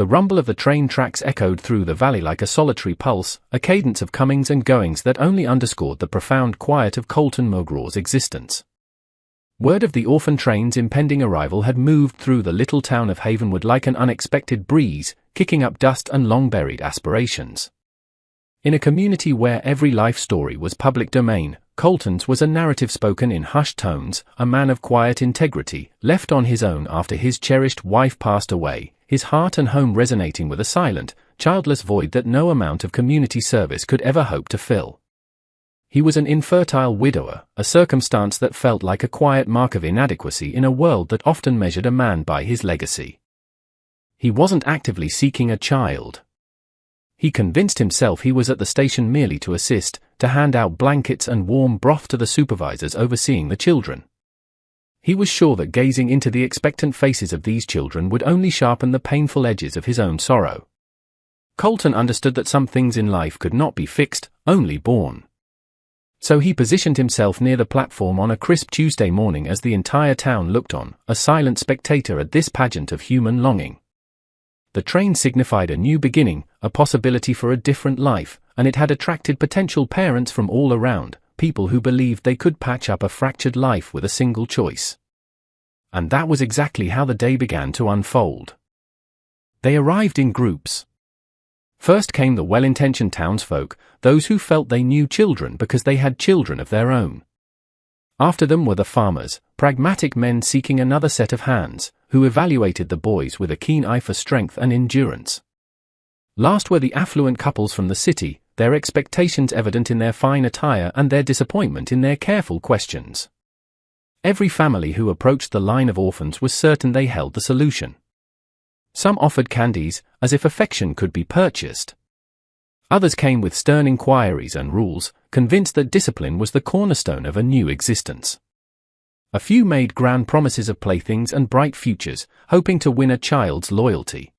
The rumble of the train tracks echoed through the valley like a solitary pulse, a cadence of comings and goings that only underscored the profound quiet of Colton McGraw's existence. Word of the Orphan train's impending arrival had moved through the little town of Havenwood like an unexpected breeze, kicking up dust and long-buried aspirations. In a community where every life story was public domain, Colton's was a narrative spoken in hushed tones, a man of quiet integrity, left on his own after his cherished wife passed away, his heart and home resonating with a silent, childless void that no amount of community service could ever hope to fill. He was an infertile widower, a circumstance that felt like a quiet mark of inadequacy in a world that often measured a man by his legacy. He wasn't actively seeking a child. He convinced himself he was at the station merely to assist, to hand out blankets and warm broth to the supervisors overseeing the children. He was sure that gazing into the expectant faces of these children would only sharpen the painful edges of his own sorrow. Colton understood that some things in life could not be fixed, only borne. So he positioned himself near the platform on a crisp Tuesday morning as the entire town looked on, a silent spectator at this pageant of human longing. The train signified a new beginning, a possibility for a different life, and it had attracted potential parents from all around, people who believed they could patch up a fractured life with a single choice. And that was exactly how the day began to unfold. They arrived in groups. First came the well-intentioned townsfolk, those who felt they knew children because they had children of their own. After them were the farmers, pragmatic men seeking another set of hands, who evaluated the boys with a keen eye for strength and endurance. Last were the affluent couples from the city, their expectations evident in their fine attire and their disappointment in their careful questions. Every family who approached the line of orphans was certain they held the solution. Some offered candies, as if affection could be purchased. Others came with stern inquiries and rules, convinced that discipline was the cornerstone of a new existence. A few made grand promises of playthings and bright futures, hoping to win a child's loyalty.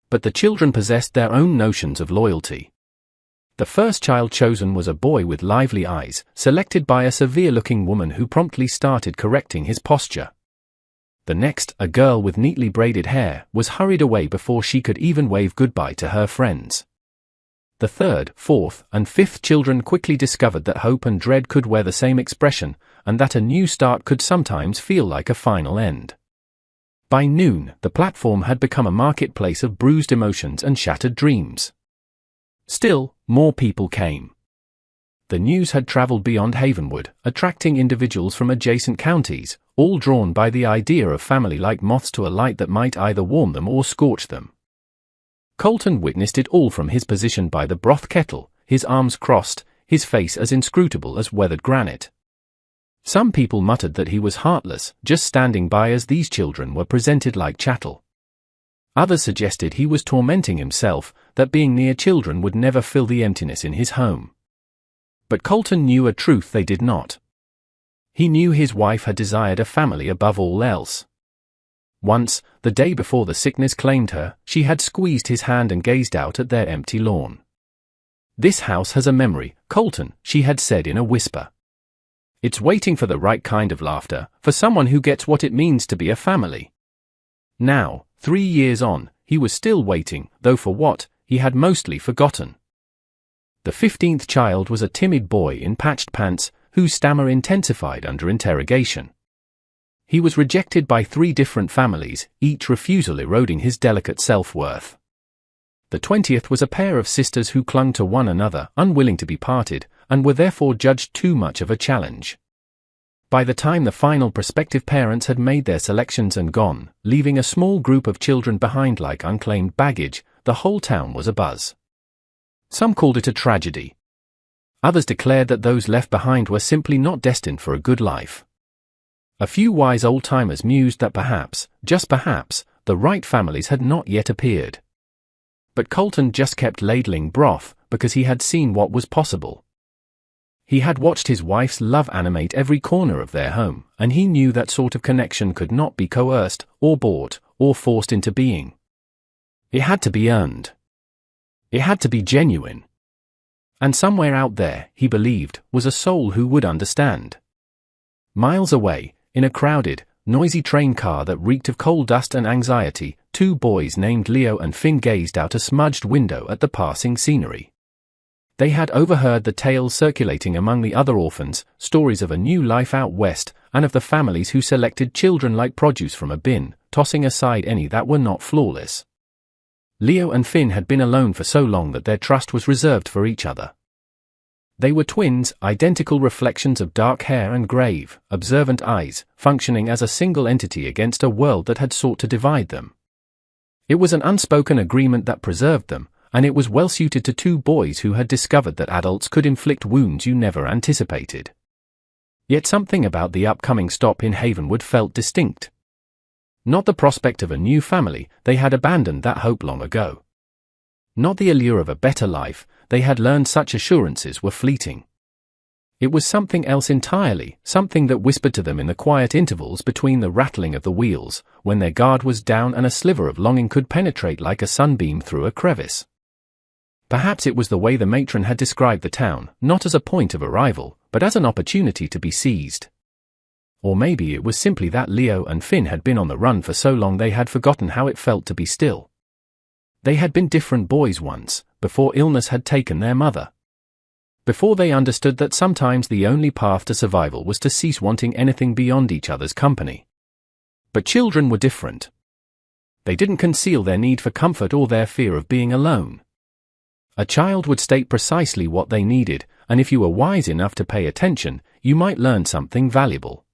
But the children possessed their own notions of loyalty. The first child chosen was a boy with lively eyes, selected by a severe-looking woman who promptly started correcting his posture. The next, a girl with neatly braided hair, was hurried away before she could even wave goodbye to her friends. The third, fourth, and fifth children quickly discovered that hope and dread could wear the same expression, and that a new start could sometimes feel like a final end. By noon, the platform had become a marketplace of bruised emotions and shattered dreams. Still, more people came. The news had traveled beyond Havenwood, attracting individuals from adjacent counties, all drawn by the idea of family like moths to a light that might either warm them or scorch them. Colton witnessed it all from his position by the broth kettle, his arms crossed, his face as inscrutable as weathered granite. Some people muttered that he was heartless, just standing by as these children were presented like chattel. Others suggested he was tormenting himself, that being near children would never fill the emptiness in his home. But Colton knew a truth they did not. He knew his wife had desired a family above all else. Once, the day before the sickness claimed her, she had squeezed his hand and gazed out at their empty lawn. "This house has a memory, Colton," she had said in a whisper. "It's waiting for the right kind of laughter, for someone who gets what it means to be a family." Now, 3 years on, he was still waiting, though for what, he had mostly forgotten. The 15th child was a timid boy in patched pants, whose stammer intensified under interrogation. He was rejected by 3 different families, each refusal eroding his delicate self-worth. The 20th was a pair of sisters who clung to one another, unwilling to be parted, and were therefore judged too much of a challenge. By the time the final prospective parents had made their selections and gone, leaving a small group of children behind like unclaimed baggage, the whole town was abuzz. Some called it a tragedy. Others declared that those left behind were simply not destined for a good life. A few wise old-timers mused that perhaps, just perhaps, the right families had not yet appeared. But Colton just kept ladling broth, because he had seen what was possible. He had watched his wife's love animate every corner of their home, and he knew that sort of connection could not be coerced, or bought, or forced into being. It had to be earned. It had to be genuine. And somewhere out there, he believed, was a soul who would understand. Miles away, in a crowded, noisy train car that reeked of coal dust and anxiety, two boys named Leo and Finn gazed out a smudged window at the passing scenery. They had overheard the tales circulating among the other orphans, stories of a new life out west, and of the families who selected children like produce from a bin, tossing aside any that were not flawless. Leo and Finn had been alone for so long that their trust was reserved for each other. They were twins, identical reflections of dark hair and grave, observant eyes, functioning as a single entity against a world that had sought to divide them. It was an unspoken agreement that preserved them, and it was well suited to two boys who had discovered that adults could inflict wounds you never anticipated. Yet something about the upcoming stop in Havenwood felt distinct. Not the prospect of a new family, they had abandoned that hope long ago. Not the allure of a better life, they had learned such assurances were fleeting. It was something else entirely, something that whispered to them in the quiet intervals between the rattling of the wheels, when their guard was down and a sliver of longing could penetrate like a sunbeam through a crevice. Perhaps it was the way the matron had described the town, not as a point of arrival, but as an opportunity to be seized. Or maybe it was simply that Leo and Finn had been on the run for so long they had forgotten how it felt to be still. They had been different boys once, before illness had taken their mother. Before they understood that sometimes the only path to survival was to cease wanting anything beyond each other's company. But children were different. They didn't conceal their need for comfort or their fear of being alone. A child would state precisely what they needed, and if you were wise enough to pay attention, you might learn something valuable.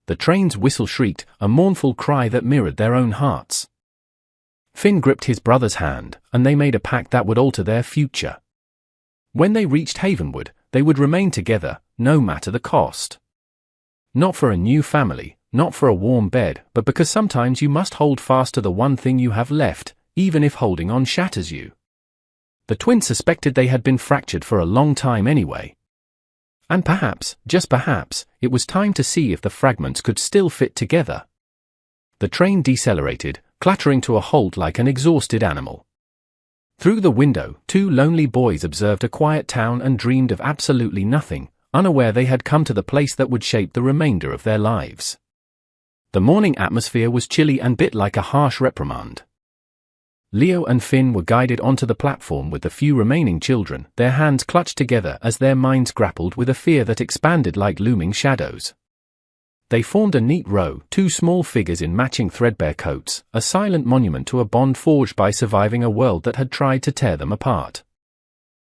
The train's whistle shrieked, a mournful cry that mirrored their own hearts. Finn gripped his brother's hand, and they made a pact that would alter their future. When they reached Havenwood, they would remain together, no matter the cost. Not for a new family, not for a warm bed, but because sometimes you must hold fast to the one thing you have left, even if holding on shatters you. The twins suspected they had been fractured for a long time anyway. And perhaps, just perhaps, it was time to see if the fragments could still fit together. The train decelerated, clattering to a halt like an exhausted animal. Through the window, two lonely boys observed a quiet town and dreamed of absolutely nothing, unaware they had come to the place that would shape the remainder of their lives. The morning atmosphere was chilly and bit like a harsh reprimand. Leo and Finn were guided onto the platform with the few remaining children, their hands clutched together as their minds grappled with a fear that expanded like looming shadows. They formed a neat row, two small figures in matching threadbare coats, a silent monument to a bond forged by surviving a world that had tried to tear them apart.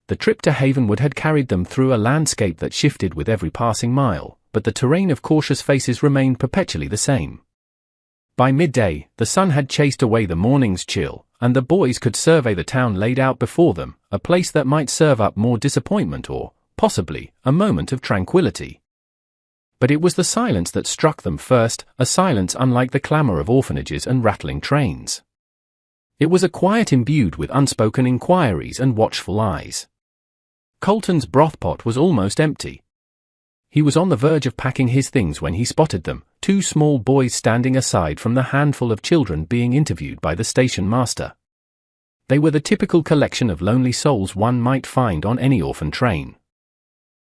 The trip to Havenwood had carried them through a landscape that shifted with every passing mile, but the terrain of cautious faces remained perpetually the same. By midday, the sun had chased away the morning's chill, and the boys could survey the town laid out before them, a place that might serve up more disappointment or, possibly, a moment of tranquility. But it was the silence that struck them first, a silence unlike the clamor of orphanages and rattling trains. It was a quiet imbued with unspoken inquiries and watchful eyes. Colton's broth pot was almost empty. He was on the verge of packing his things when he spotted them, two small boys standing aside from the handful of children being interviewed by the station master. They were the typical collection of lonely souls one might find on any orphan train.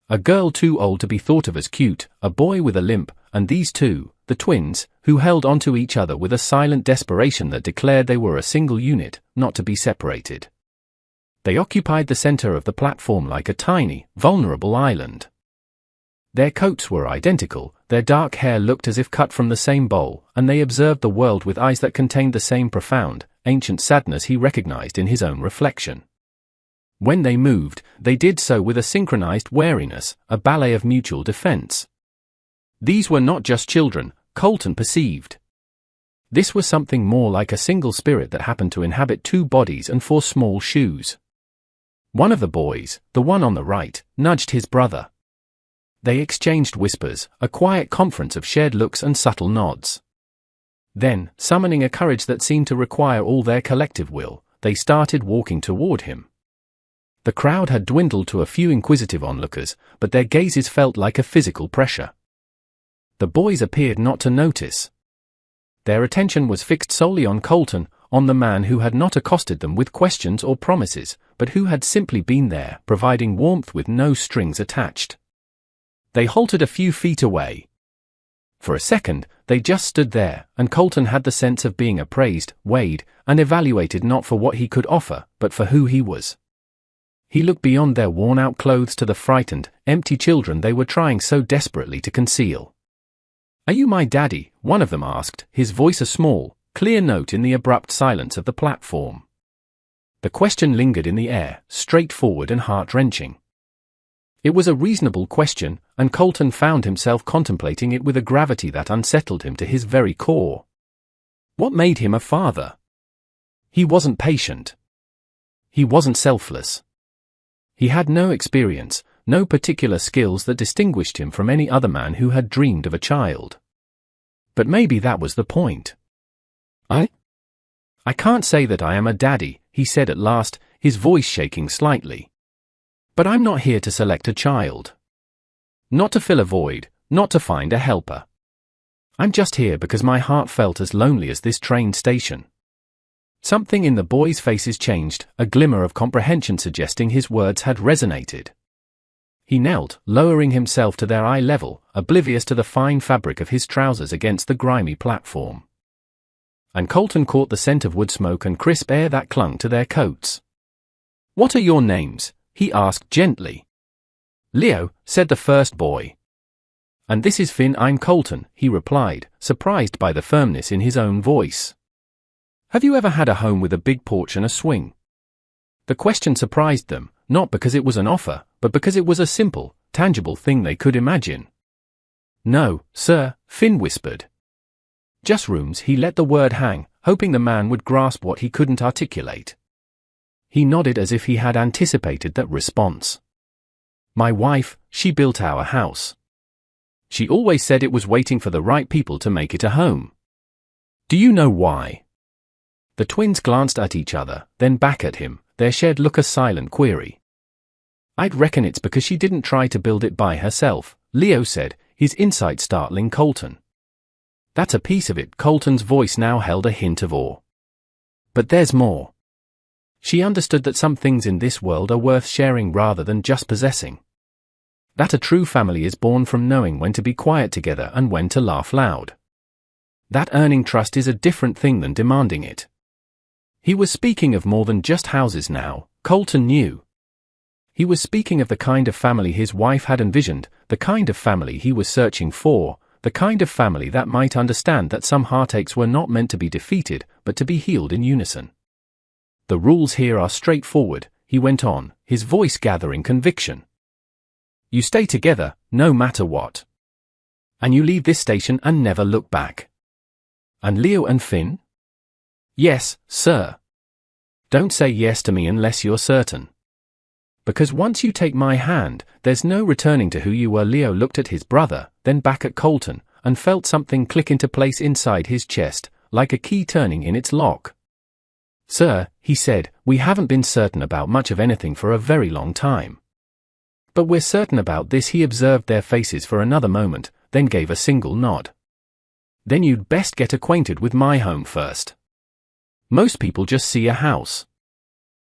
A girl too old to be thought of as cute, a boy with a limp, and these two, the twins, who held onto each other with a silent desperation that declared they were a single unit, not to be separated. They occupied the center of the platform like a tiny, vulnerable island. Their coats were identical, their dark hair looked as if cut from the same bowl, and they observed the world with eyes that contained the same profound, ancient sadness he recognized in his own reflection. When they moved, they did so with a synchronized wariness, a ballet of mutual defense. These were not just children, Colton perceived. This was something more like a single spirit that happened to inhabit two bodies and four small shoes. One of the boys, the one on the right, nudged his brother. They exchanged whispers, a quiet conference of shared looks and subtle nods. Then, summoning a courage that seemed to require all their collective will, they started walking toward him. The crowd had dwindled to a few inquisitive onlookers, but their gazes felt like a physical pressure. The boys appeared not to notice. Their attention was fixed solely on Colton, on the man who had not accosted them with questions or promises, but who had simply been there, providing warmth with no strings attached. They halted a few feet away. For a second, they just stood there, and Colton had the sense of being appraised, weighed, and evaluated not for what he could offer, but for who he was. He looked beyond their worn-out clothes to the frightened, empty children they were trying so desperately to conceal. "Are you my daddy?" one of them asked, his voice a small, clear note in the abrupt silence of the platform. The question lingered in the air, straightforward and heart-wrenching. It was a reasonable question, and Colton found himself contemplating it with a gravity that unsettled him to his very core. What made him a father? He wasn't patient. He wasn't selfless. He had no experience, no particular skills that distinguished him from any other man who had dreamed of a child. But maybe that was the point. I can't say that I am a daddy," he said at last, his voice shaking slightly. "But I'm not here to select a child. Not to fill a void, not to find a helper. I'm just here because my heart felt as lonely as this train station." Something in the boys' faces changed, a glimmer of comprehension suggesting his words had resonated. He knelt, lowering himself to their eye level, oblivious to the fine fabric of his trousers against the grimy platform. And Colton caught the scent of wood smoke and crisp air that clung to their coats. "What are your names?" he asked gently. "Leo," said the first boy. "And this is Finn. I'm Colton," he replied, surprised by the firmness in his own voice. "Have you ever had a home with a big porch and a swing?" The question surprised them, not because it was an offer, but because it was a simple, tangible thing they could imagine. "No, sir," Finn whispered. "Just rooms." He let the word hang, hoping the man would grasp what he couldn't articulate. He nodded as if he had anticipated that response. "My wife, she built our house. She always said it was waiting for the right people to make it a home." "Do you know why?" The twins glanced at each other, then back at him, their shared look a silent query. "I'd reckon it's because she didn't try to build it by herself," Leo said, his insight startling Colton. "That's a piece of it." Colton's voice now held a hint of awe. "But there's more. She understood that some things in this world are worth sharing rather than just possessing. That a true family is born from knowing when to be quiet together and when to laugh loud. That earning trust is a different thing than demanding it." He was speaking of more than just houses now, Colton knew. He was speaking of the kind of family his wife had envisioned, the kind of family he was searching for, the kind of family that might understand that some heartaches were not meant to be defeated, but to be healed in unison. "The rules here are straightforward," he went on, his voice gathering conviction. "You stay together, no matter what. And you leave this station and never look back." "And Leo and Finn?" "Yes, sir. Don't say yes to me unless you're certain. Because once you take my hand, there's no returning to who you were." Leo looked at his brother, then back at Colton, and felt something click into place inside his chest, like a key turning in its lock. "Sir," he said, "we haven't been certain about much of anything for a very long time. But we're certain about this." He observed their faces for another moment, then gave a single nod. "Then you'd best get acquainted with my home first. Most people just see a house.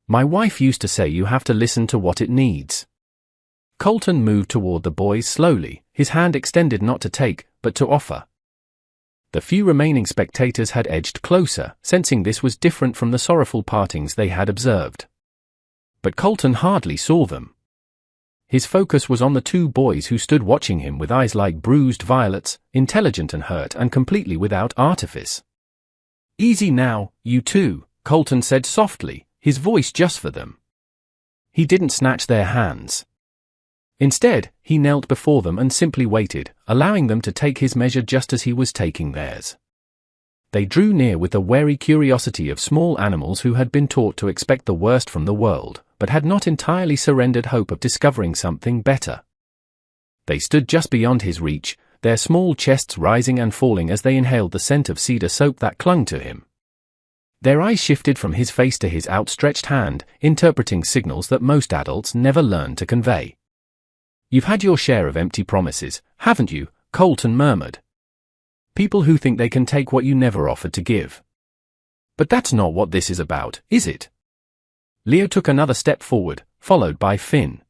My wife used to say you have to listen to what it needs." Colton moved toward the boys slowly, his hand extended not to take, but to offer. The few remaining spectators had edged closer, sensing this was different from the sorrowful partings they had observed. But Colton hardly saw them. His focus was on the two boys who stood watching him with eyes like bruised violets, intelligent and hurt and completely without artifice. "Easy now, you two," Colton said softly, his voice just for them. He didn't snatch their hands. Instead, he knelt before them and simply waited, allowing them to take his measure just as he was taking theirs. They drew near with the wary curiosity of small animals who had been taught to expect the worst from the world, but had not entirely surrendered hope of discovering something better. They stood just beyond his reach, their small chests rising and falling as they inhaled the scent of cedar soap that clung to him. Their eyes shifted from his face to his outstretched hand, interpreting signals that most adults never learn to convey. "You've had your share of empty promises, haven't you?" Colton murmured. "People who think they can take what you never offered to give. But that's not what this is about, is it?" Leo took another step forward, followed by Finn.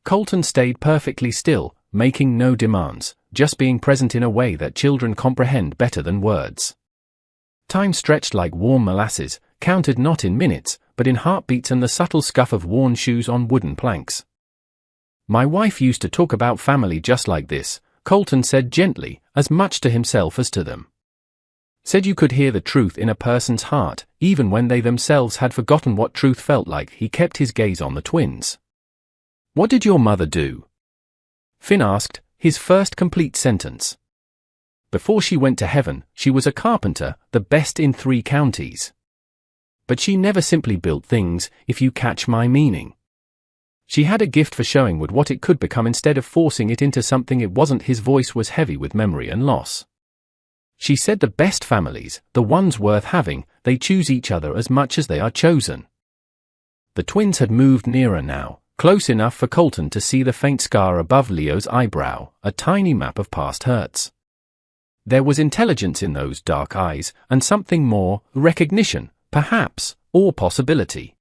Colton stayed perfectly still, making no demands, just being present in a way that children comprehend better than words. Time stretched like warm molasses, counted not in minutes, but in heartbeats and the subtle scuff of worn shoes on wooden planks. My wife used to talk about family just like this, Colton said gently, as much to himself as to them. Said you could hear the truth in a person's heart, even when they themselves had forgotten what truth felt like. He kept his gaze on the twins. What did your mother do? Finn asked, his first complete sentence. Before she went to heaven, she was a carpenter, the best in 3 counties. But she never simply built things, if you catch my meaning. She had a gift for showing Wood what it could become instead of forcing it into something it wasn't. His voice was heavy with memory and loss. She said the best families, the ones worth having, they choose each other as much as they are chosen. The twins had moved nearer now, close enough for Colton to see the faint scar above Leo's eyebrow, a tiny map of past hurts. There was intelligence in those dark eyes, and something more, recognition, perhaps, or possibility.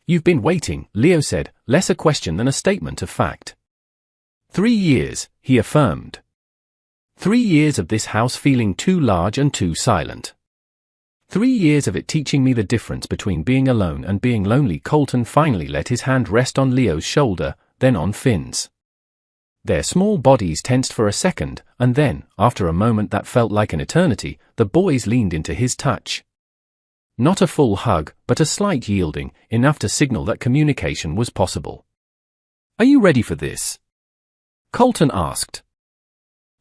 You've been waiting, Leo said, less a question than a statement of fact. 3 years, he affirmed. 3 years of this house feeling too large and too silent. 3 years of it teaching me the difference between being alone and being lonely. Colton finally let his hand rest on Leo's shoulder, then on Finn's. Their small bodies tensed for a second, and then, after a moment that felt like an eternity, the boys leaned into his touch. Not a full hug, but a slight yielding, enough to signal that communication was possible. Are you ready for this? Colton asked.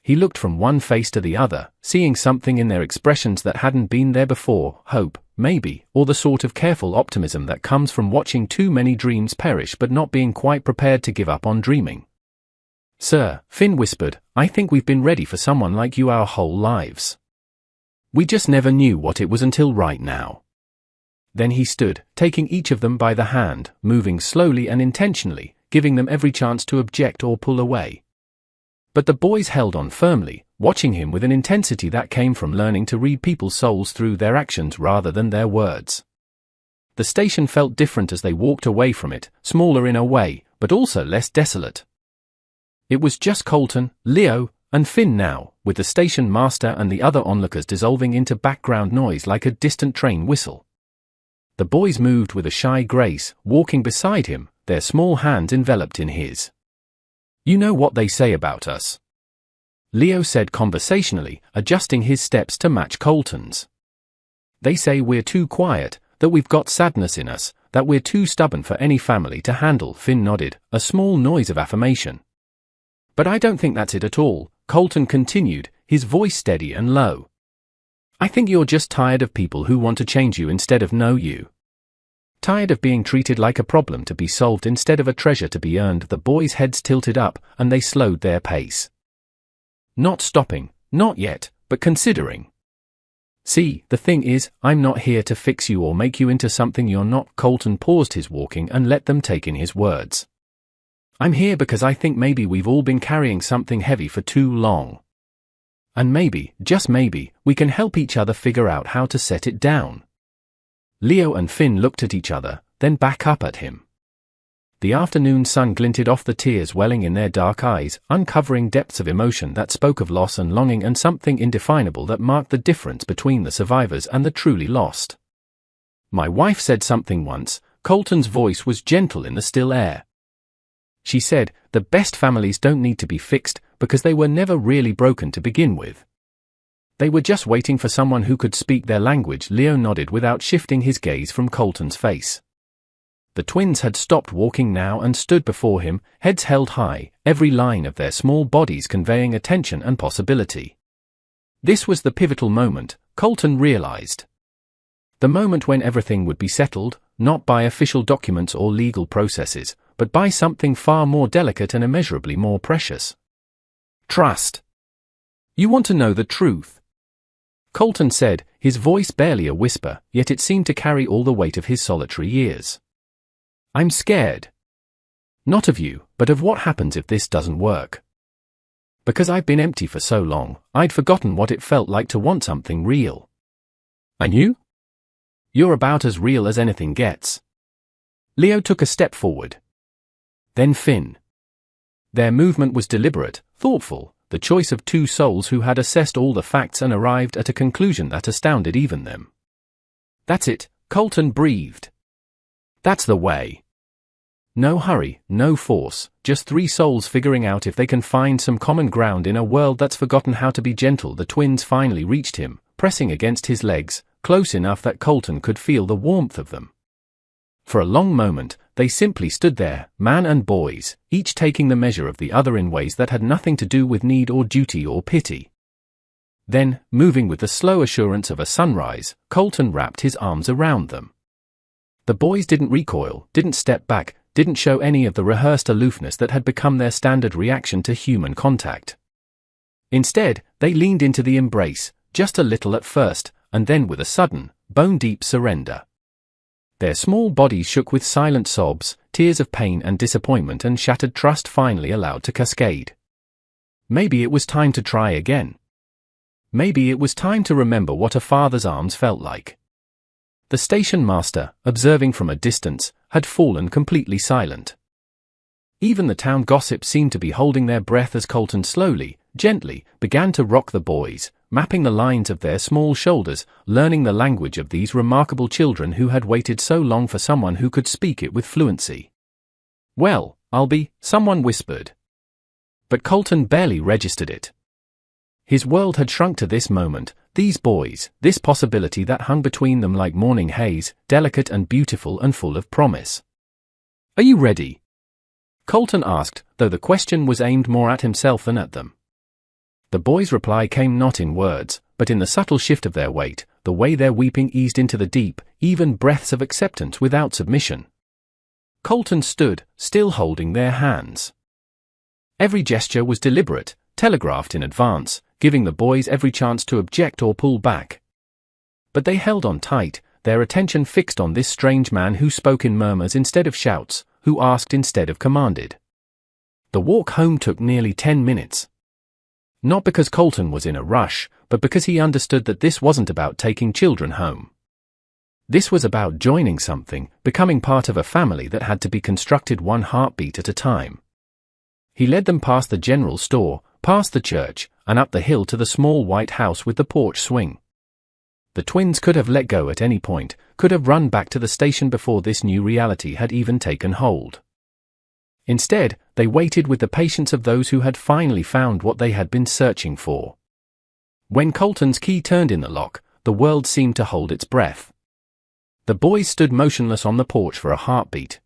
He looked from one face to the other, seeing something in their expressions that hadn't been there before, hope, maybe, or the sort of careful optimism that comes from watching too many dreams perish but not being quite prepared to give up on dreaming. Sir, Finn whispered, I think we've been ready for someone like you our whole lives. We just never knew what it was until right now. Then he stood, taking each of them by the hand, moving slowly and intentionally, giving them every chance to object or pull away. But the boys held on firmly, watching him with an intensity that came from learning to read people's souls through their actions rather than their words. The station felt different as they walked away from it, smaller in a way, but also less desolate. It was just Colton, Leo, and Finn now, with the station master and the other onlookers dissolving into background noise like a distant train whistle. The boys moved with a shy grace, walking beside him, their small hands enveloped in his. You know what they say about us? Leo said conversationally, adjusting his steps to match Colton's. They say we're too quiet, that we've got sadness in us, that we're too stubborn for any family to handle. Finn nodded, a small noise of affirmation. But I don't think that's it at all, Colton continued, his voice steady and low. I think you're just tired of people who want to change you instead of know you. Tired of being treated like a problem to be solved instead of a treasure to be earned. The boys' heads tilted up, and they slowed their pace. Not stopping, not yet, but considering. See, the thing is, I'm not here to fix you or make you into something you're not. Colton paused his walking and let them take in his words. I'm here because I think maybe we've all been carrying something heavy for too long. And maybe, just maybe, we can help each other figure out how to set it down. Leo and Finn looked at each other, then back up at him. The afternoon sun glinted off the tears welling in their dark eyes, uncovering depths of emotion that spoke of loss and longing and something indefinable that marked the difference between the survivors and the truly lost. My wife said something once. Colton's voice was gentle in the still air. She said, the best families don't need to be fixed, because they were never really broken to begin with. They were just waiting for someone who could speak their language. Leo nodded without shifting his gaze from Colton's face. The twins had stopped walking now and stood before him, heads held high, every line of their small bodies conveying attention and possibility. This was the pivotal moment, Colton realized. The moment when everything would be settled, not by official documents or legal processes, but by something far more delicate and immeasurably more precious. Trust. You want to know the truth? Colton said, his voice barely a whisper, yet it seemed to carry all the weight of his solitary years. I'm scared. Not of you, but of what happens if this doesn't work. Because I've been empty for so long, I'd forgotten what it felt like to want something real. And you? You're about as real as anything gets. Leo took a step forward. Then Finn. Their movement was deliberate, thoughtful, the choice of two souls who had assessed all the facts and arrived at a conclusion that astounded even them. "That's it," Colton breathed. "That's the way. No hurry, no force, just three souls figuring out if they can find some common ground in a world that's forgotten how to be gentle." The twins finally reached him, pressing against his legs, close enough that Colton could feel the warmth of them. For a long moment, they simply stood there, man and boys, each taking the measure of the other in ways that had nothing to do with need or duty or pity. Then, moving with the slow assurance of a sunrise, Colton wrapped his arms around them. The boys didn't recoil, didn't step back, didn't show any of the rehearsed aloofness that had become their standard reaction to human contact. Instead, they leaned into the embrace, just a little at first, and then with a sudden, bone-deep surrender. Their small bodies shook with silent sobs, tears of pain and disappointment and shattered trust finally allowed to cascade. Maybe it was time to try again. Maybe it was time to remember what a father's arms felt like. The station master, observing from a distance, had fallen completely silent. Even the town gossip seemed to be holding their breath as Colton slowly, gently, began to rock the boys, mapping the lines of their small shoulders, learning the language of these remarkable children who had waited so long for someone who could speak it with fluency. "Well, I'll be," someone whispered. But Colton barely registered it. His world had shrunk to this moment, these boys, this possibility that hung between them like morning haze, delicate and beautiful and full of promise. "Are you ready?" Colton asked, though the question was aimed more at himself than at them. The boys' reply came not in words, but in the subtle shift of their weight, the way their weeping eased into the deep, even breaths of acceptance without submission. Colton stood, still holding their hands. Every gesture was deliberate, telegraphed in advance, giving the boys every chance to object or pull back. But they held on tight, their attention fixed on this strange man who spoke in murmurs instead of shouts, who asked instead of commanded. The walk home took nearly 10 minutes. Not because Colton was in a rush, but because he understood that this wasn't about taking children home. This was about joining something, becoming part of a family that had to be constructed one heartbeat at a time. He led them past the general store, past the church, and up the hill to the small white house with the porch swing. The twins could have let go at any point, could have run back to the station before this new reality had even taken hold. Instead, they waited with the patience of those who had finally found what they had been searching for. When Colton's key turned in the lock, the world seemed to hold its breath. The boys stood motionless on the porch for a heartbeat.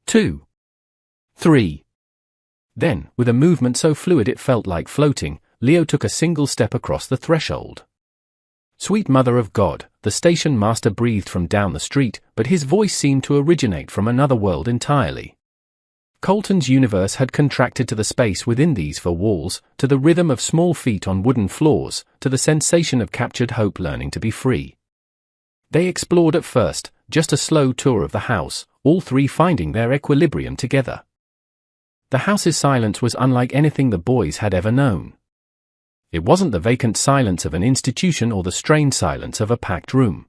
2. 3. Then, with a movement so fluid it felt like floating, Leo took a single step across the threshold. "Sweet Mother of God," the station master breathed from down the street, but his voice seemed to originate from another world entirely. Colton's universe had contracted to the space within these four walls, to the rhythm of small feet on wooden floors, to the sensation of captured hope learning to be free. They explored at first, just a slow tour of the house, all three finding their equilibrium together. The house's silence was unlike anything the boys had ever known. It wasn't the vacant silence of an institution or the strained silence of a packed room.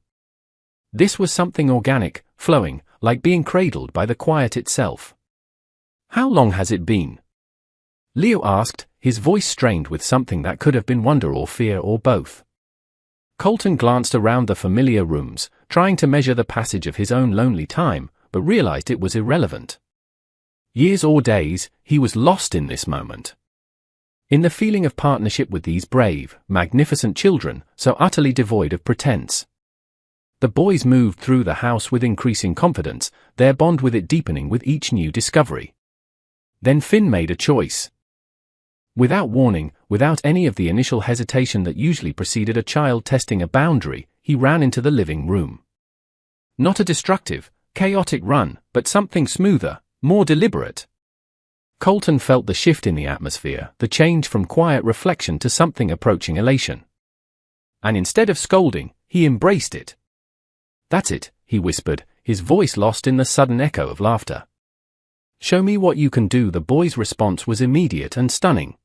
This was something organic, flowing, like being cradled by the quiet itself. "How long has it been?" Leo asked, his voice strained with something that could have been wonder or fear or both. Colton glanced around the familiar rooms, trying to measure the passage of his own lonely time, but realized it was irrelevant. Years or days, he was lost in this moment. In the feeling of partnership with these brave, magnificent children, so utterly devoid of pretense. The boys moved through the house with increasing confidence, their bond with it deepening with each new discovery. Then Finn made a choice. Without warning, without any of the initial hesitation that usually preceded a child testing a boundary, he ran into the living room. Not a destructive, chaotic run, but something smoother, more deliberate. Colton felt the shift in the atmosphere, the change from quiet reflection to something approaching elation. And instead of scolding, he embraced it. "That's it," he whispered, his voice lost in the sudden echo of laughter. "Show me what you can do." The boys' response was immediate and stunning.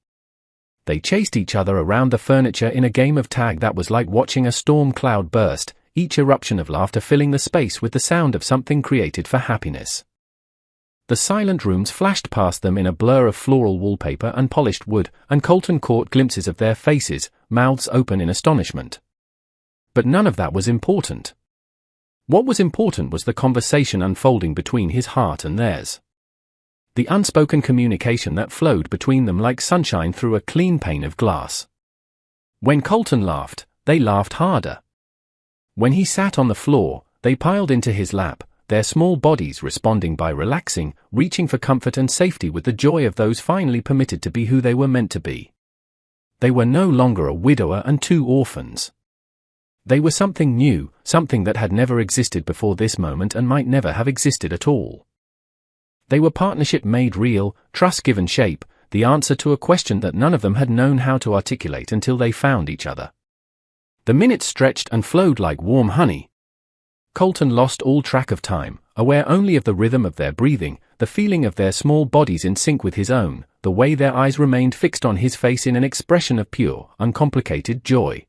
They chased each other around the furniture in a game of tag that was like watching a storm cloud burst, each eruption of laughter filling the space with the sound of something created for happiness. The silent rooms flashed past them in a blur of floral wallpaper and polished wood, and Colton caught glimpses of their faces, mouths open in astonishment. But none of that was important. What was important was the conversation unfolding between his heart and theirs. The unspoken communication that flowed between them like sunshine through a clean pane of glass. When Colton laughed, they laughed harder. When he sat on the floor, they piled into his lap, their small bodies responding by relaxing, reaching for comfort and safety with the joy of those finally permitted to be who they were meant to be. They were no longer a widower and two orphans. They were something new, something that had never existed before this moment and might never have existed at all. They were partnership made real, trust given shape, the answer to a question that none of them had known how to articulate until they found each other. The minutes stretched and flowed like warm honey. Colton lost all track of time, aware only of the rhythm of their breathing, the feeling of their small bodies in sync with his own, the way their eyes remained fixed on his face in an expression of pure, uncomplicated joy.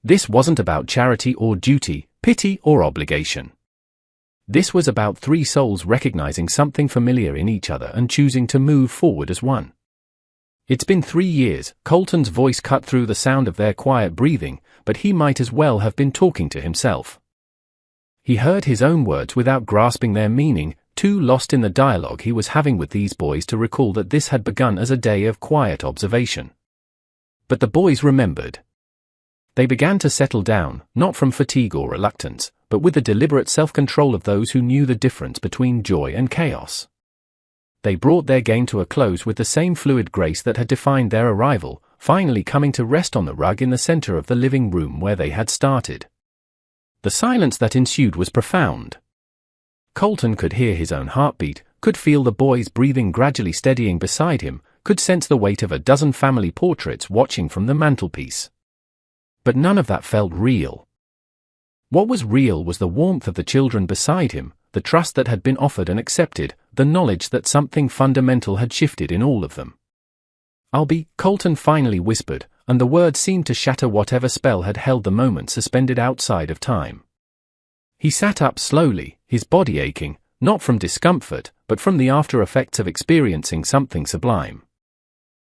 This wasn't about charity or duty, pity or obligation. This was about three souls recognizing something familiar in each other and choosing to move forward as one. It's been 3 years, Colton's voice cut through the sound of their quiet breathing, but he might as well have been talking to himself. He heard his own words without grasping their meaning, too lost in the dialogue he was having with these boys to recall that this had begun as a day of quiet observation. But the boys remembered. They began to settle down, not from fatigue or reluctance, but with the deliberate self-control of those who knew the difference between joy and chaos. They brought their game to a close with the same fluid grace that had defined their arrival, finally coming to rest on the rug in the center of the living room where they had started. The silence that ensued was profound. Colton could hear his own heartbeat, could feel the boys breathing gradually steadying beside him, could sense the weight of a dozen family portraits watching from the mantelpiece. But none of that felt real. What was real was the warmth of the children beside him, the trust that had been offered and accepted, the knowledge that something fundamental had shifted in all of them. Colton finally whispered, and the words seemed to shatter whatever spell had held the moment suspended outside of time. He sat up slowly, his body aching, not from discomfort, but from the after-effects of experiencing something sublime.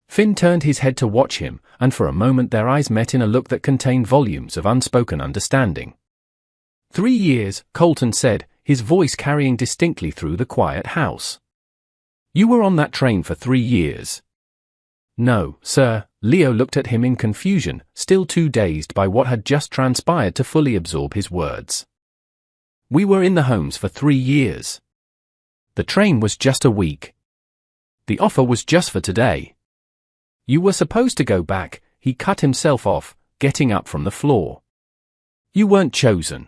Finn turned his head to watch him, and for a moment their eyes met in a look that contained volumes of unspoken understanding. 3 years, Colton said, his voice carrying distinctly through the quiet house. You were on that train for 3 years. No, sir. Leo looked at him in confusion, still too dazed by what had just transpired to fully absorb his words. We were in the homes for 3 years. The train was just a week. The offer was just for today. You were supposed to go back, he cut himself off, getting up from the floor. You weren't chosen.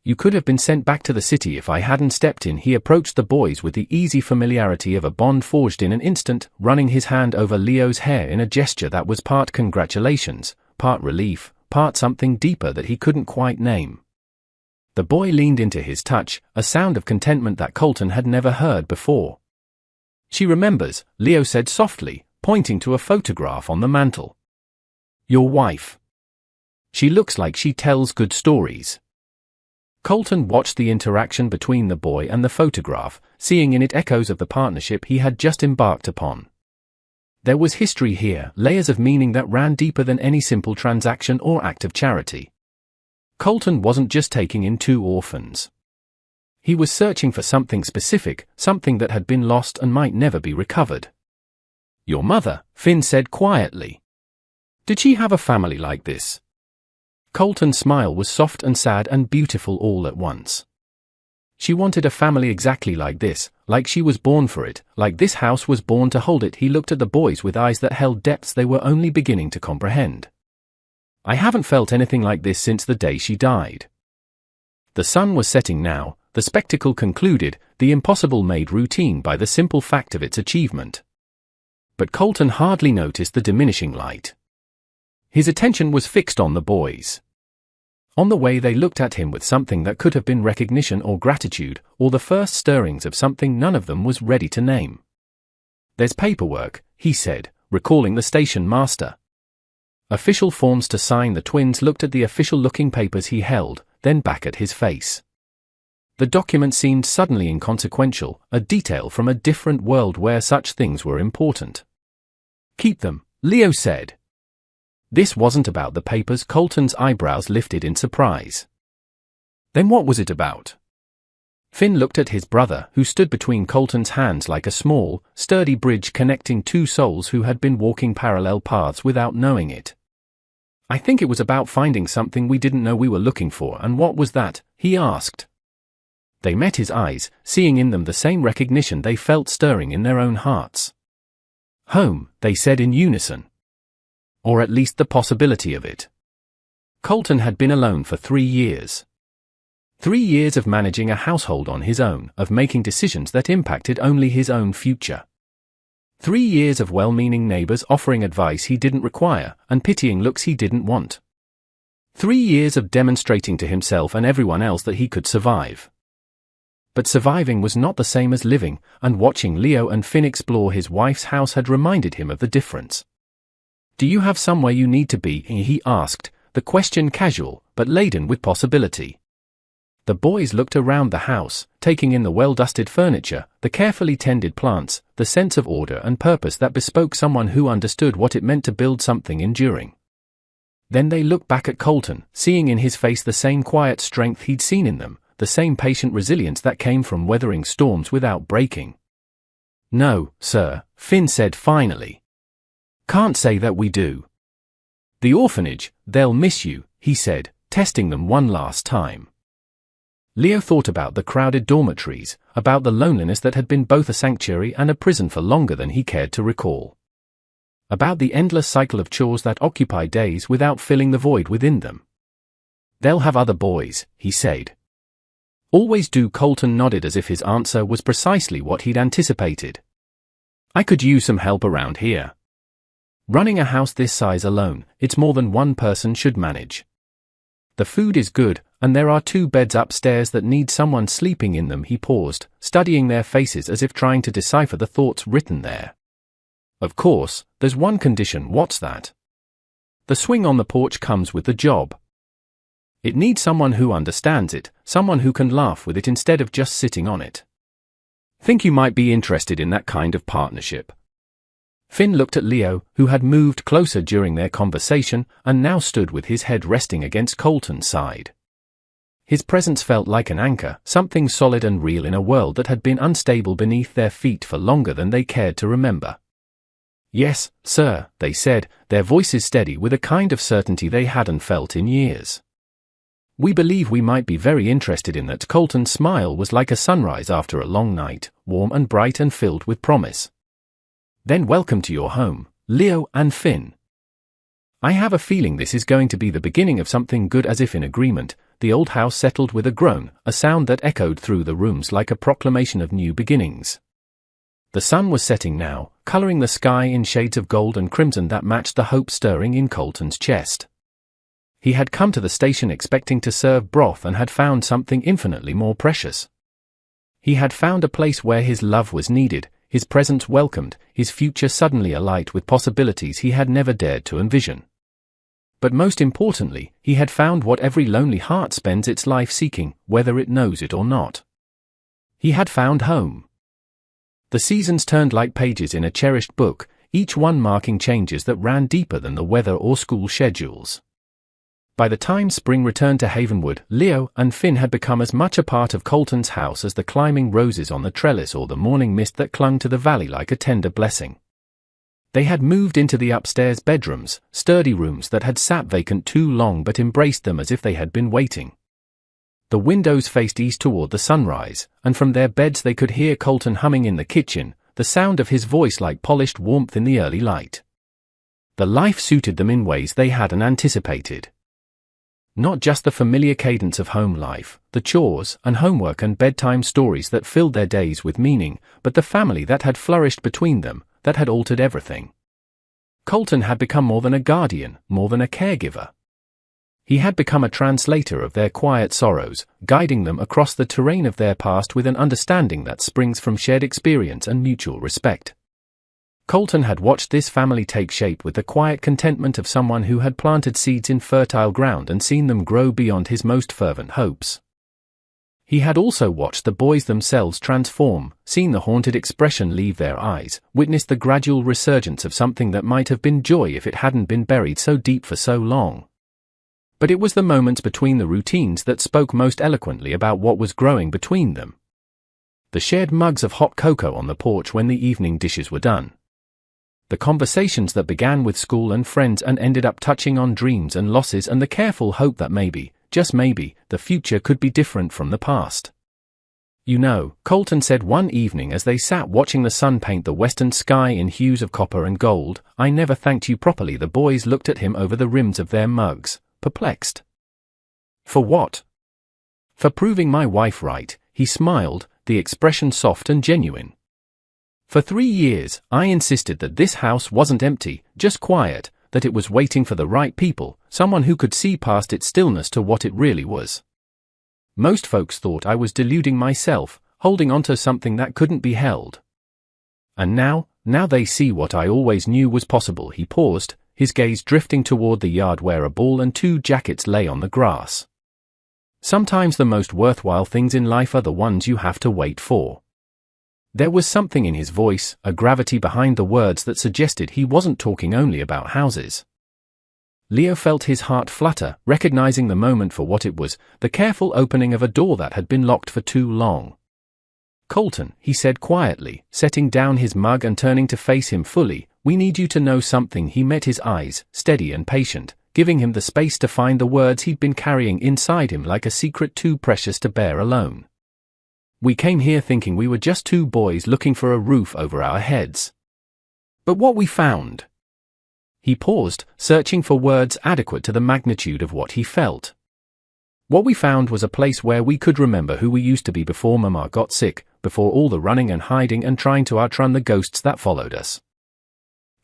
You could have been sent back to the city if I hadn't stepped in. He approached the boys with the easy familiarity of a bond forged in an instant, running his hand over Leo's hair in a gesture that was part congratulations, part relief, part something deeper that he couldn't quite name. The boy leaned into his touch, a sound of contentment that Colton had never heard before. She remembers, Leo said softly, pointing to a photograph on the mantel. Your wife. She looks like she tells good stories. Colton watched the interaction between the boy and the photograph, seeing in it echoes of the partnership he had just embarked upon. There was history here, layers of meaning that ran deeper than any simple transaction or act of charity. Colton wasn't just taking in 2 orphans. He was searching for something specific, something that had been lost and might never be recovered. Your mother, Finn said quietly. Did she have a family like this? Colton's smile was soft and sad and beautiful all at once. She wanted a family exactly like this, like she was born for it, like this house was born to hold it. He looked at the boys with eyes that held depths they were only beginning to comprehend. I haven't felt anything like this since the day she died. The sun was setting now, the spectacle concluded, the impossible made routine by the simple fact of its achievement. But Colton hardly noticed the diminishing light. His attention was fixed on the boys. On the way they looked at him with something that could have been recognition or gratitude, or the first stirrings of something none of them was ready to name. There's paperwork, he said, recalling the station master. Official forms to sign. The twins looked at the official-looking papers he held, then back at his face. The document seemed suddenly inconsequential, a detail from a different world where such things were important. Keep them, Leo said. This wasn't about the papers. Colton's eyebrows lifted in surprise. Then what was it about? Finn looked at his brother, who stood between Colton's hands like a small, sturdy bridge connecting two souls who had been walking parallel paths without knowing it. I think it was about finding something we didn't know we were looking for. And what was that? He asked. They met his eyes, seeing in them the same recognition they felt stirring in their own hearts. Home, they said in unison. Or at least the possibility of it. Colton had been alone for 3 years. 3 years of managing a household on his own, of making decisions that impacted only his own future. 3 years of well-meaning neighbors offering advice he didn't require, and pitying looks he didn't want. 3 years of demonstrating to himself and everyone else that he could survive. But surviving was not the same as living, and watching Leo and Finn explore his wife's house had reminded him of the difference. Do you have somewhere you need to be? He asked, the question casual, but laden with possibility. The boys looked around the house, taking in the well-dusted furniture, the carefully tended plants, the sense of order and purpose that bespoke someone who understood what it meant to build something enduring. Then they looked back at Colton, seeing in his face the same quiet strength he'd seen in them, the same patient resilience that came from weathering storms without breaking. No, sir, Finn said finally. Can't say that we do. The orphanage, they'll miss you, he said, testing them one last time. Leo thought about the crowded dormitories, about the loneliness that had been both a sanctuary and a prison for longer than he cared to recall. About the endless cycle of chores that occupy days without filling the void within them. They'll have other boys, he said. Always do. Colton nodded as if his answer was precisely what he'd anticipated. I could use some help around here. Running a house this size alone, it's more than one person should manage. The food is good, and there are 2 beds upstairs that need someone sleeping in them. He paused, studying their faces as if trying to decipher the thoughts written there. Of course, there's one condition. What's that? The swing on the porch comes with the job. It needs someone who understands it, someone who can laugh with it instead of just sitting on it. Think you might be interested in that kind of partnership? Finn looked at Leo, who had moved closer during their conversation, and now stood with his head resting against Colton's side. His presence felt like an anchor, something solid and real in a world that had been unstable beneath their feet for longer than they cared to remember. Yes, sir, they said, their voices steady with a kind of certainty they hadn't felt in years. We believe we might be very interested in that. Colton's smile was like a sunrise after a long night, warm and bright and filled with promise. Then welcome to your home, Leo and Finn. I have a feeling this is going to be the beginning of something good. As if in agreement, the old house settled with a groan, a sound that echoed through the rooms like a proclamation of new beginnings. The sun was setting now, coloring the sky in shades of gold and crimson that matched the hope stirring in Colton's chest. He had come to the station expecting to serve broth and had found something infinitely more precious. He had found a place where his love was needed, his presence welcomed, his future suddenly alight with possibilities he had never dared to envision. But most importantly, he had found what every lonely heart spends its life seeking, whether it knows it or not. He had found home. The seasons turned like pages in a cherished book, each one marking changes that ran deeper than the weather or school schedules. By the time spring returned to Havenwood, Leo and Finn had become as much a part of Colton's house as the climbing roses on the trellis or the morning mist that clung to the valley like a tender blessing. They had moved into the upstairs bedrooms, sturdy rooms that had sat vacant too long but embraced them as if they had been waiting. The windows faced east toward the sunrise, and from their beds they could hear Colton humming in the kitchen, the sound of his voice like polished warmth in the early light. The life suited them in ways they hadn't anticipated. Not just the familiar cadence of home life, the chores and homework and bedtime stories that filled their days with meaning, but the family that had flourished between them, that had altered everything. Colton had become more than a guardian, more than a caregiver. He had become a translator of their quiet sorrows, guiding them across the terrain of their past with an understanding that springs from shared experience and mutual respect. Colton had watched this family take shape with the quiet contentment of someone who had planted seeds in fertile ground and seen them grow beyond his most fervent hopes. He had also watched the boys themselves transform, seen the haunted expression leave their eyes, witnessed the gradual resurgence of something that might have been joy if it hadn't been buried so deep for so long. But it was the moments between the routines that spoke most eloquently about what was growing between them. The shared mugs of hot cocoa on the porch when the evening dishes were done. The conversations that began with school and friends and ended up touching on dreams and losses and the careful hope that maybe, just maybe, the future could be different from the past. "You know," Colton said one evening as they sat watching the sun paint the western sky in hues of copper and gold, "I never thanked you properly." The boys looked at him over the rims of their mugs, perplexed. "For what?" "For proving my wife right," he smiled, the expression soft and genuine. "For 3 years, I insisted that this house wasn't empty, just quiet, that it was waiting for the right people, someone who could see past its stillness to what it really was. Most folks thought I was deluding myself, holding onto something that couldn't be held. And now they see what I always knew was possible." He paused, his gaze drifting toward the yard where a ball and 2 jackets lay on the grass. "Sometimes the most worthwhile things in life are the ones you have to wait for." There was something in his voice, a gravity behind the words that suggested he wasn't talking only about houses. Leo felt his heart flutter, recognizing the moment for what it was, the careful opening of a door that had been locked for too long. "Colton," he said quietly, setting down his mug and turning to face him fully, "we need you to know something." He met his eyes, steady and patient, giving him the space to find the words he'd been carrying inside him like a secret too precious to bear alone. "We came here thinking we were just 2 boys looking for a roof over our heads. But what we found..." He paused, searching for words adequate to the magnitude of what he felt. "What we found was a place where we could remember who we used to be before Mama got sick, before all the running and hiding and trying to outrun the ghosts that followed us."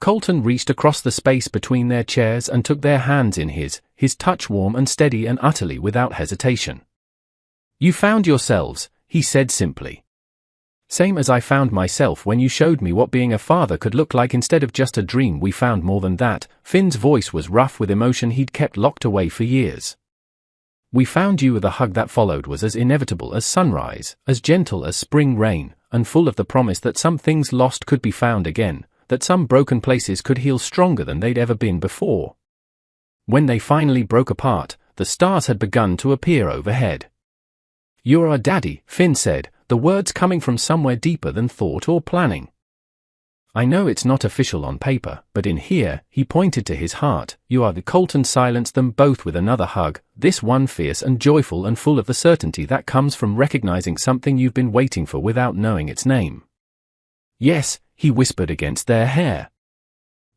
Colton reached across the space between their chairs and took their hands in his touch warm and steady and utterly without hesitation. "You found yourselves," he said simply. "Same as I found myself when you showed me what being a father could look like instead of just a dream. We found more than that." Finn's voice was rough with emotion he'd kept locked away for years. "We found you." The hug that followed was as inevitable as sunrise, as gentle as spring rain, and full of the promise that some things lost could be found again, that some broken places could heal stronger than they'd ever been before. When they finally broke apart, the stars had begun to appear overhead. "You're our daddy," Finn said, the words coming from somewhere deeper than thought or planning. "I know it's not official on paper, but in here," he pointed to his heart, "you are the..." Colton silenced them both with another hug, this one fierce and joyful and full of the certainty that comes from recognizing something you've been waiting for without knowing its name. "Yes," he whispered against their hair.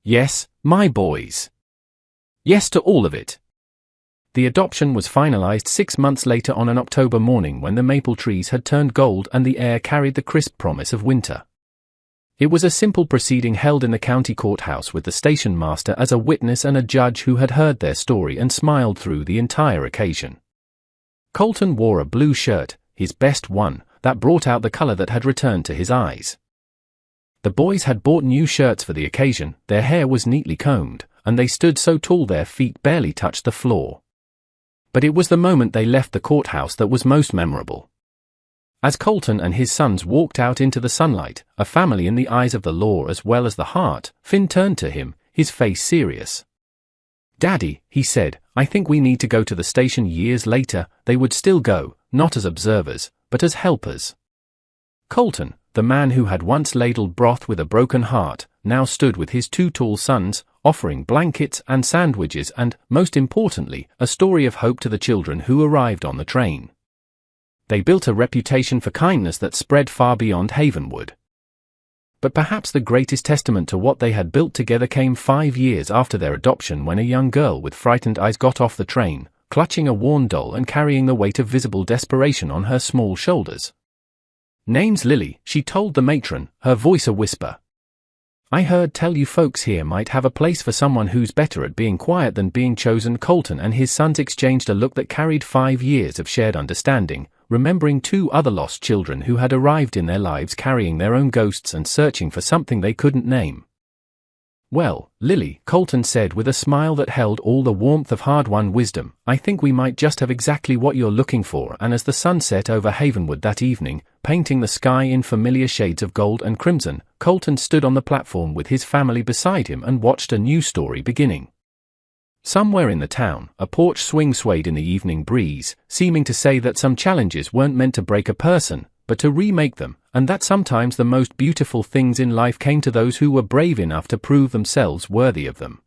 "Yes, my boys. Yes to all of it." The adoption was finalized 6 months later on an October morning when the maple trees had turned gold and the air carried the crisp promise of winter. It was a simple proceeding held in the county courthouse with the station master as a witness and a judge who had heard their story and smiled through the entire occasion. Colton wore a blue shirt, his best one, that brought out the color that had returned to his eyes. The boys had bought new shirts for the occasion, their hair was neatly combed, and they stood so tall their feet barely touched the floor. But it was the moment they left the courthouse that was most memorable. As Colton and his sons walked out into the sunlight, a family in the eyes of the law as well as the heart, Finn turned to him, his face serious. "Daddy," he said, "I think we need to go to the station." Years later, they would still go, not as observers, but as helpers. Colton, the man who had once ladled broth with a broken heart, now stood with his 2 tall sons, offering blankets and sandwiches and, most importantly, a story of hope to the children who arrived on the train. They built a reputation for kindness that spread far beyond Havenwood. But perhaps the greatest testament to what they had built together came 5 years after their adoption, when a young girl with frightened eyes got off the train, clutching a worn doll and carrying the weight of visible desperation on her small shoulders. "Name's Lily," she told the matron, her voice a whisper. "I heard tell you folks here might have a place for someone who's better at being quiet than being chosen." Colton and his sons exchanged a look that carried 5 years of shared understanding, remembering 2 other lost children who had arrived in their lives carrying their own ghosts and searching for something they couldn't name. Well, Lily, Colton said with a smile that held all the warmth of hard-won wisdom, I think we might just have exactly what you're looking for. And as the sun set over Havenwood that evening, painting the sky in familiar shades of gold and crimson, Colton stood on the platform with his family beside him and watched a new story beginning. Somewhere in the town, a porch swing swayed in the evening breeze, seeming to say that some challenges weren't meant to break a person, but to remake them, and that sometimes the most beautiful things in life came to those who were brave enough to prove themselves worthy of them.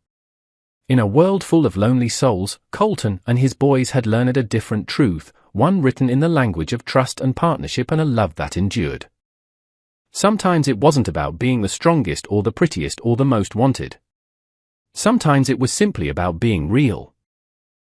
In a world full of lonely souls, Colton and his boys had learned a different truth, one written in the language of trust and partnership and a love that endured. Sometimes it wasn't about being the strongest or the prettiest or the most wanted. Sometimes it was simply about being real.